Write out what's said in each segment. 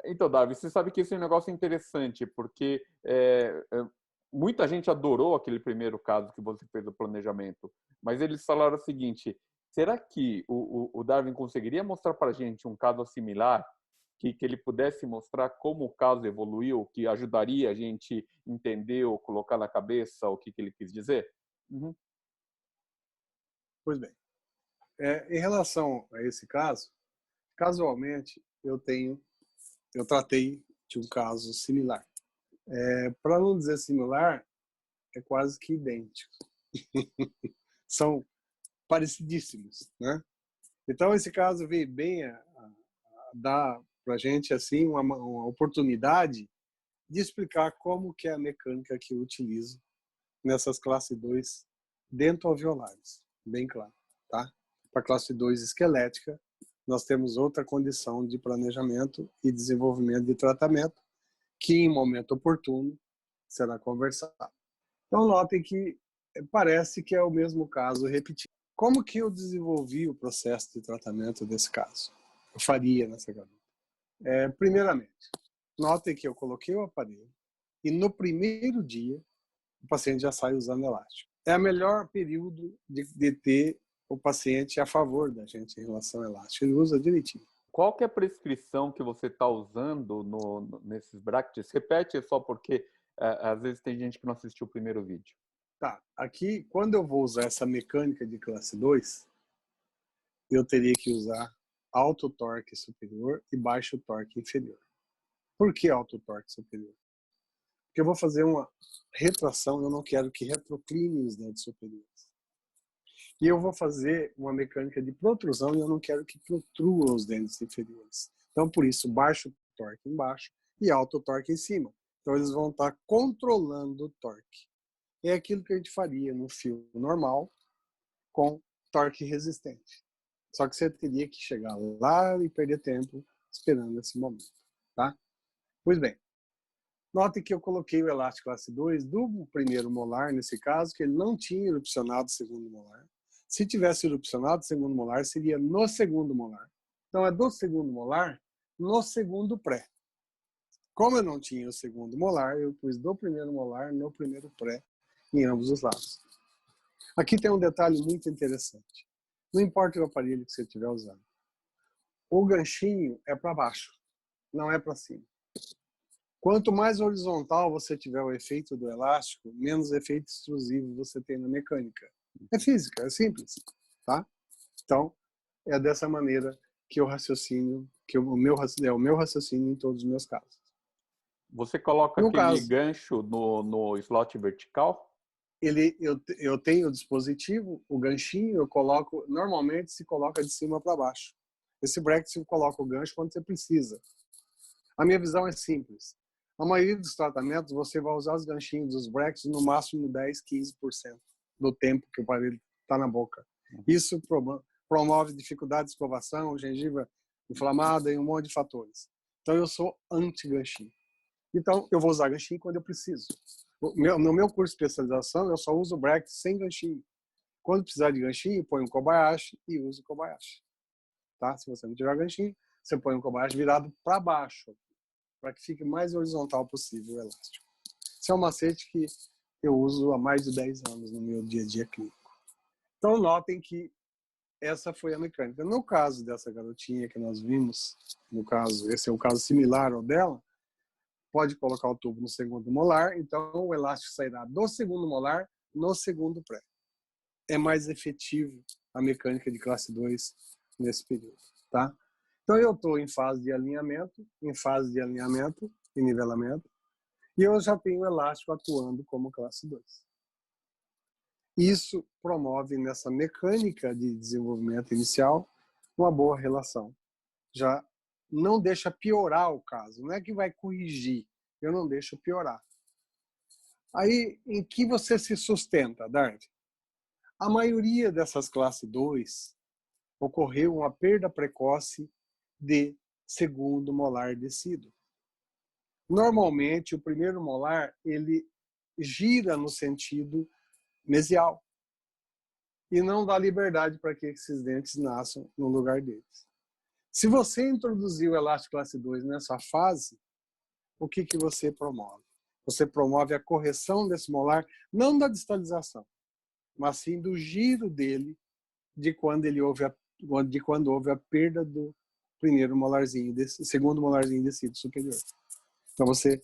Então, Darwin, você sabe que esse é um negócio interessante, porque muita gente adorou aquele primeiro caso que você fez o planejamento, mas eles falaram o seguinte: será que o Darwin conseguiria mostrar para a gente um caso similar, que ele pudesse mostrar como o caso evoluiu, que ajudaria a gente entender ou colocar na cabeça o que ele quis dizer? Uhum. Pois bem, em relação a esse caso, casualmente eu tratei de um caso similar. Para não dizer similar, é quase que idêntico. São parecidíssimos, né? Então esse caso veio bem a dar para a gente assim uma oportunidade de explicar como que é a mecânica que eu utilizo nessas classe 2 dentoalveolares, bem claro, tá? Para a classe 2 esquelética, nós temos outra condição de planejamento e desenvolvimento de tratamento que, em momento oportuno, será conversado. Então, notem que parece que é o mesmo caso repetido. Como que eu desenvolvi o processo de tratamento desse caso? Eu faria nessa garota. Primeiramente, notem que eu coloquei o aparelho e no primeiro dia o paciente já sai usando elástico. É o melhor período de ter o paciente a favor da gente em relação ao elástico. Ele usa direitinho. Qual que é a prescrição que você está usando nesses brackets? Repete só porque às vezes tem gente que não assistiu o primeiro vídeo. Tá, aqui, quando eu vou usar essa mecânica de classe 2, eu teria que usar alto torque superior e baixo torque inferior. Por que alto torque superior? Porque eu vou fazer uma retração, eu não quero que retrocline os dentes superiores. E eu vou fazer uma mecânica de protrusão e eu não quero que protrua os dentes inferiores. Então, por isso, baixo torque embaixo e alto torque em cima. Então, eles vão estar controlando o torque. É aquilo que a gente faria no fio normal com torque resistente. Só que você teria que chegar lá e perder tempo esperando esse momento, tá? Pois bem, note que eu coloquei o elástico classe 2 do primeiro molar, nesse caso, que ele não tinha erupcionado o segundo molar. Se tivesse erupcionado o segundo molar, seria no segundo molar. Então, é do segundo molar no segundo pré. Como eu não tinha o segundo molar, eu pus do primeiro molar no primeiro pré, em ambos os lados. Aqui tem um detalhe muito interessante. Não importa o aparelho que você estiver usando. O ganchinho é para baixo, não é para cima. Quanto mais horizontal você tiver o efeito do elástico, menos efeito extrusivo você tem na mecânica. É física, é simples, tá? Então, é dessa maneira que eu raciocínio, é o meu raciocínio em todos os meus casos. Você coloca No aquele caso, gancho no slot vertical? eu tenho o dispositivo, o ganchinho, eu coloco, normalmente se coloca de cima para baixo. Esse bracket você coloca o gancho quando você precisa. A minha visão é simples. A maioria dos tratamentos, você vai usar os ganchinhos dos brackets no máximo 10, 15% do tempo que o aparelho está na boca. Isso promove dificuldade de escovação, gengiva inflamada e um monte de fatores. Então, eu sou anti-ganchinho. Então, eu vou usar ganchinho quando eu preciso. No meu curso de especialização, eu só uso bracket sem ganchinho. Quando precisar de ganchinho, põe um Kobayashi e use o Kobayashi. Tá? Se você não tiver ganchinho, você põe um Kobayashi virado para baixo, para que fique mais horizontal possível o elástico. Esse é um macete que eu uso há mais de 10 anos no meu dia a dia clínico. Então, notem que essa foi a mecânica. No caso dessa garotinha que nós vimos, no caso, esse é um caso similar ao dela, pode colocar o tubo no segundo molar, então o elástico sairá do segundo molar no segundo pré. É mais efetivo a mecânica de classe 2 nesse período, tá? Então eu estou em fase de alinhamento e nivelamento, e eu já tenho o elástico atuando como classe 2. Isso promove nessa mecânica de desenvolvimento inicial uma boa relação. Já não deixa piorar o caso, não é que vai corrigir, eu não deixo piorar. Aí, em que você se sustenta, Darwin? A maioria dessas classe 2 ocorreu uma perda precoce de segundo molar descido. Normalmente, o primeiro molar ele gira no sentido mesial e não dá liberdade para que esses dentes nasçam no lugar deles. Se você introduzir o elástico classe 2 nessa fase, o que você promove? Você promove a correção desse molar, não da distalização, mas sim do giro dele de quando houve a perda do primeiro molarzinho, segundo molarzinho descido superior. Então você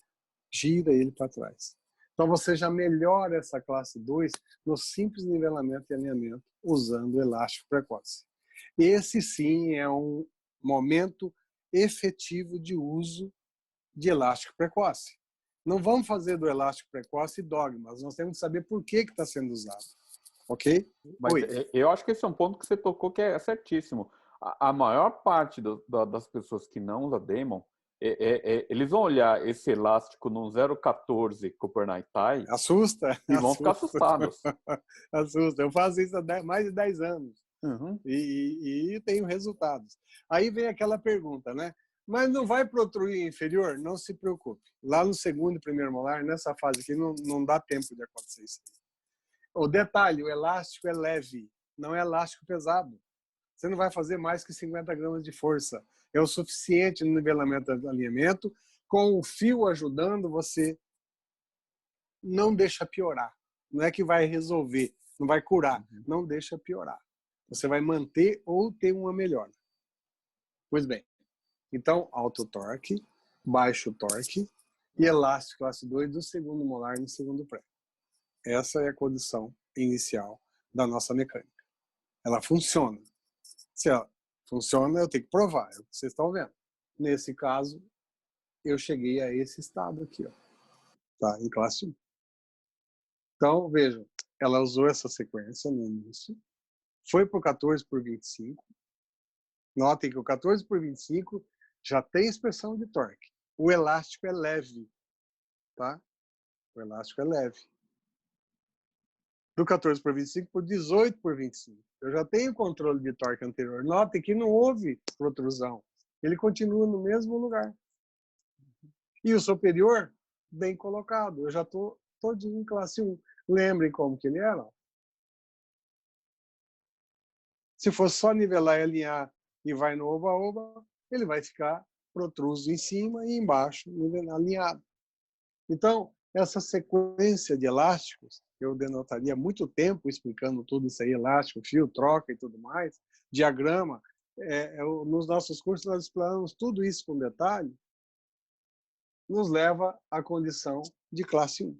gira ele para trás. Então você já melhora essa classe 2 no simples nivelamento e alinhamento usando o elástico precoce. Esse sim é um momento efetivo de uso de elástico precoce. Não vamos fazer do elástico precoce dogmas, nós temos que saber por que está sendo usado. Ok? Mas Oi. eu acho que esse é um ponto que você tocou que é certíssimo. A maior parte das pessoas que não usam Demon, eles vão olhar esse elástico num 0,14 Copernic Tie Assusta? e vão ficar Assusta. assustados. Assusta. Eu faço isso há mais de 10 anos. Uhum. E tenho resultados. Aí vem aquela pergunta, né? Mas não vai protruir inferior? Não se preocupe. Lá no segundo e primeiro molar, nessa fase aqui, não dá tempo de acontecer isso. O detalhe, o elástico é leve, não é elástico pesado. Você não vai fazer mais que 50 gramas de força. É o suficiente no nivelamento do alinhamento. Com o fio ajudando, você não deixa piorar. Não é que vai resolver, não vai curar, não deixa piorar. Você vai manter ou ter uma melhora. Pois bem, então alto torque, baixo torque e elástico classe 2 do segundo molar no segundo pré. Essa é a condição inicial da nossa mecânica. Ela funciona. Se ela funciona, eu tenho que provar, é o que vocês estão vendo. Nesse caso, eu cheguei a esse estado aqui, ó, tá? Em classe 1. Então, vejam, ela usou essa sequência no início, foi para o 14 por 25. Notem que o 14 por 25 já tem expressão de torque. O elástico é leve, tá? O elástico é leve. Do 14 por 25 por 18 por 25. Eu já tenho controle de torque anterior. Notem que não houve protrusão. Ele continua no mesmo lugar. E o superior, bem colocado. Eu já estou todinho em classe 1. Lembrem como que ele era? Se for só nivelar e alinhar e vai no oba-oba, ele vai ficar protruso em cima e embaixo alinhado. Então, essa sequência de elásticos, eu denotaria muito tempo explicando tudo isso aí, elástico, fio, troca e tudo mais, diagrama. Nos nossos cursos nós explanamos tudo isso com detalhe, nos leva à condição de classe 1,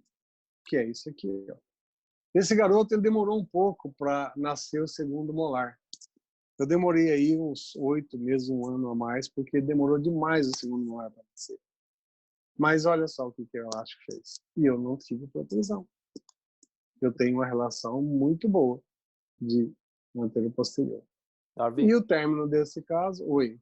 que é isso aqui. Ó. Esse garoto ele demorou um pouco para nascer o segundo molar. Eu demorei aí uns 8 meses, 1 ano a mais, porque demorou demais o segundo molar para nascer. Mas olha só o que o elástico fez. E eu não tive protrusão. Eu tenho uma relação muito boa de anterior posterior. Darwin, E o término desse caso, oi.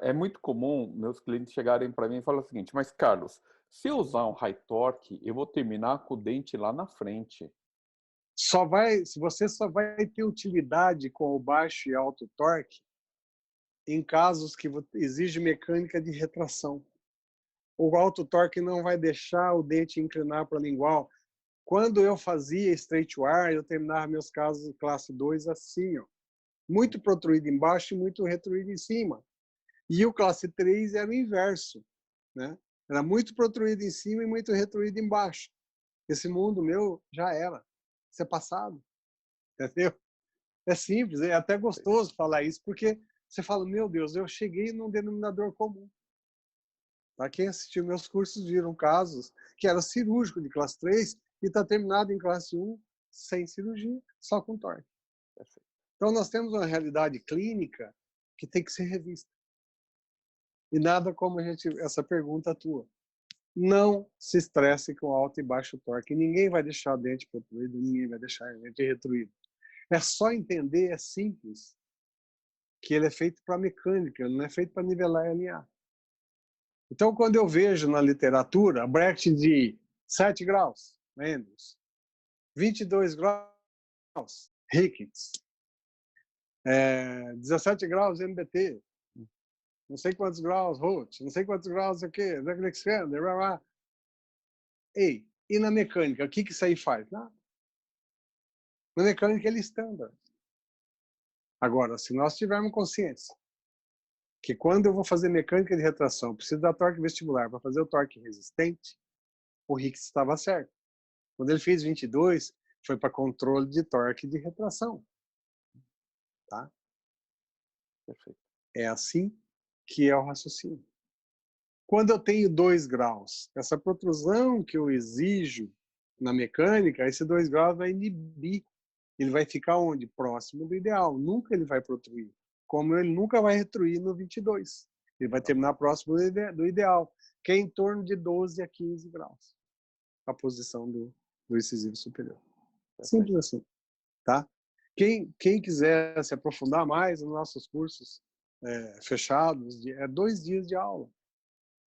é muito comum meus clientes chegarem para mim e falar o seguinte, mas Carlos, se eu usar um high torque, eu vou terminar com o dente lá na frente. Você só vai ter utilidade com o baixo e alto torque em casos que exige mecânica de retração. O alto torque não vai deixar o dente inclinar para a lingual. Quando eu fazia straight wire, eu terminava meus casos classe 2 assim, ó. Muito protruído embaixo e muito retruído em cima. E o classe 3 era o inverso, né? Era muito protruído em cima e muito retruído embaixo. Esse mundo meu já era. Isso é passado. Entendeu? É simples, é até gostoso falar isso, porque você fala, meu Deus, eu cheguei num denominador comum. Tá? Quem assistiu meus cursos viram casos que era cirúrgico de classe 3 e está terminado em classe 1 sem cirurgia, só com torque. Então nós temos uma realidade clínica que tem que ser revista. E nada como essa pergunta tua. Não se estresse com alto e baixo torque. Ninguém vai deixar o dente protruído, ninguém vai deixar o dente retruído. É só entender, é simples, que ele é feito para mecânica, não é feito para nivelar e alinhar. Então, quando eu vejo na literatura, Brecht de 7 graus, Mendes, 22 graus, Ricketts, 17 graus, MBT, não sei quantos graus, Roth, não sei quantos graus, o quê, Alexander, blá, blá. Ei, e na mecânica, o que isso aí faz? Nada. Na mecânica, ele é standard. Agora, se nós tivermos consciência que quando eu vou fazer mecânica de retração, preciso dar torque vestibular para fazer o torque resistente, o Hicks estava certo. Quando ele fez 22, foi para controle de torque de retração. Tá? Perfeito. É assim que é o raciocínio. Quando eu tenho 2 graus, essa protrusão que eu exijo na mecânica, esse 2 graus vai inibir. Ele vai ficar onde? Próximo do ideal. Nunca ele vai protruir. Como ele nunca vai retruir no 22. Ele vai terminar próximo do ideal, que é em torno de 12 a 15 graus. A posição do incisivo superior. Perfeito. Simples assim. Tá? Quem quiser se aprofundar mais nos nossos cursos fechados, é 2 dias de aula.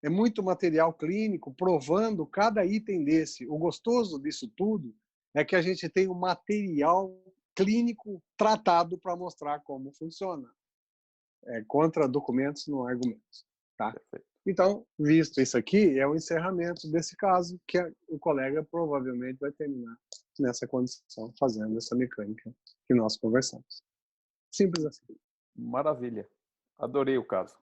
É muito material clínico provando cada item desse. O gostoso disso tudo é que a gente tem um material clínico tratado para mostrar como funciona. Contra documentos, não argumentos. Tá? Perfeito. Então, visto isso aqui, é o encerramento desse caso, que o colega provavelmente vai terminar nessa condição, fazendo essa mecânica que nós conversamos. Simples assim. Maravilha. Adorei o caso.